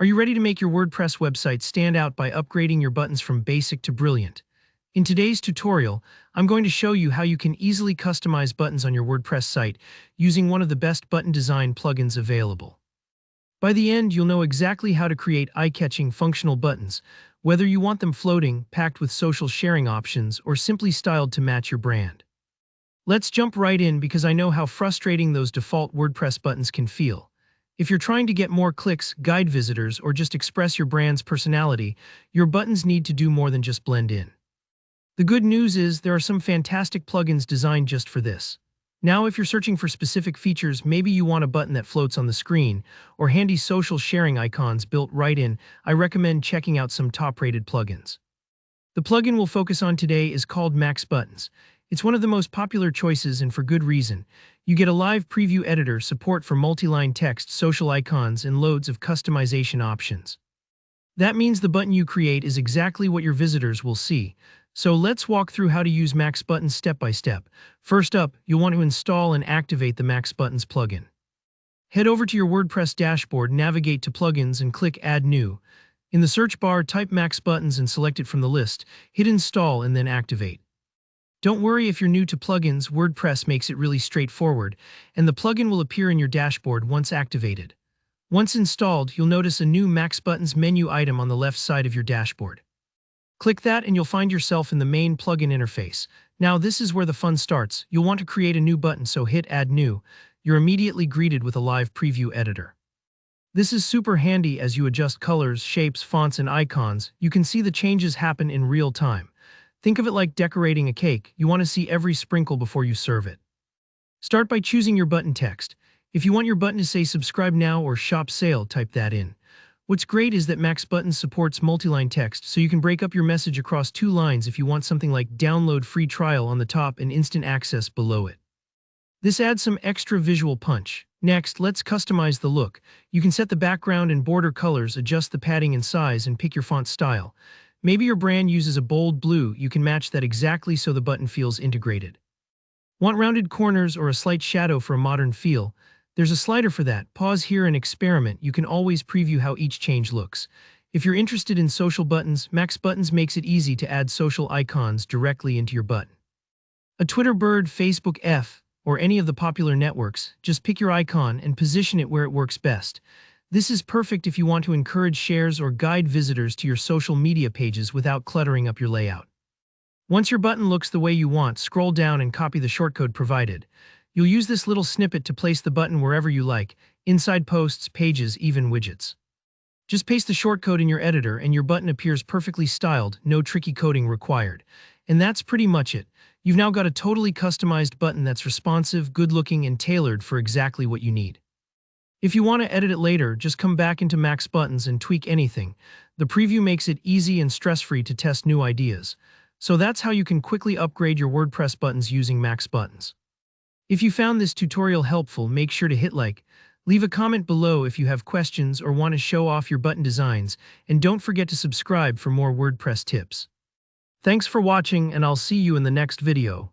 Are you ready to make your WordPress website stand out by upgrading your buttons from basic to brilliant? In today's tutorial, I'm going to show you how you can easily customize buttons on your WordPress site using one of the best button design plugins available. By the end, you'll know exactly how to create eye-catching functional buttons, whether you want them floating, packed with social sharing options, or simply styled to match your brand. Let's jump right in because I know how frustrating those default WordPress buttons can feel. If you're trying to get more clicks, guide visitors, or just express your brand's personality, your buttons need to do more than just blend in. The good news is there are some fantastic plugins designed just for this. Now, if you're searching for specific features, maybe you want a button that floats on the screen, or handy social sharing icons built right in, I recommend checking out some top-rated plugins. The plugin we'll focus on today is called Max Buttons. It's one of the most popular choices, and for good reason. You get a live preview editor, support for multi-line text, social icons, and loads of customization options. That means the button you create is exactly what your visitors will see. So let's walk through how to use Max Buttons step by step. First up, you'll want to install and activate the Max Buttons plugin. Head over to your WordPress dashboard, navigate to Plugins, and click Add New. In the search bar, type Max Buttons and select it from the list. Hit Install and then Activate. Don't worry if you're new to plugins, WordPress makes it really straightforward, and the plugin will appear in your dashboard once activated. Once installed, you'll notice a new Max Buttons menu item on the left side of your dashboard. Click that and you'll find yourself in the main plugin interface. Now this is where the fun starts. You'll want to create a new button, so hit Add New. You're immediately greeted with a live preview editor. This is super handy as you adjust colors, shapes, fonts, and icons. You can see the changes happen in real time. Think of it like decorating a cake. You want to see every sprinkle before you serve it. Start by choosing your button text. If you want your button to say Subscribe Now or Shop Sale, type that in. What's great is that Max Buttons supports multi-line text, so you can break up your message across 2 lines if you want something like Download Free Trial on the top and Instant Access below it. This adds some extra visual punch. Next, let's customize the look. You can set the background and border colors, adjust the padding and size, and pick your font style. Maybe your brand uses a bold blue. You can match that exactly so the button feels integrated. Want rounded corners or a slight shadow for a modern feel? There's a slider for that. Pause here and experiment. You can always preview how each change looks. If you're interested in social buttons, Max Buttons makes it easy to add social icons directly into your button. A Twitter bird, Facebook F, or any of the popular networks, just pick your icon and position it where it works best. This is perfect if you want to encourage shares or guide visitors to your social media pages without cluttering up your layout. Once your button looks the way you want, scroll down and copy the shortcode provided. You'll use this little snippet to place the button wherever you like, inside posts, pages, even widgets. Just paste the shortcode in your editor and your button appears perfectly styled, no tricky coding required. And that's pretty much it. You've now got a totally customized button that's responsive, good-looking, and tailored for exactly what you need. If you want to edit it later, just come back into Max Buttons and tweak anything. The preview makes it easy and stress-free to test new ideas. So that's how you can quickly upgrade your WordPress buttons using Max Buttons. If you found this tutorial helpful, make sure to hit like, leave a comment below if you have questions or want to show off your button designs, and don't forget to subscribe for more WordPress tips. Thanks for watching, and I'll see you in the next video.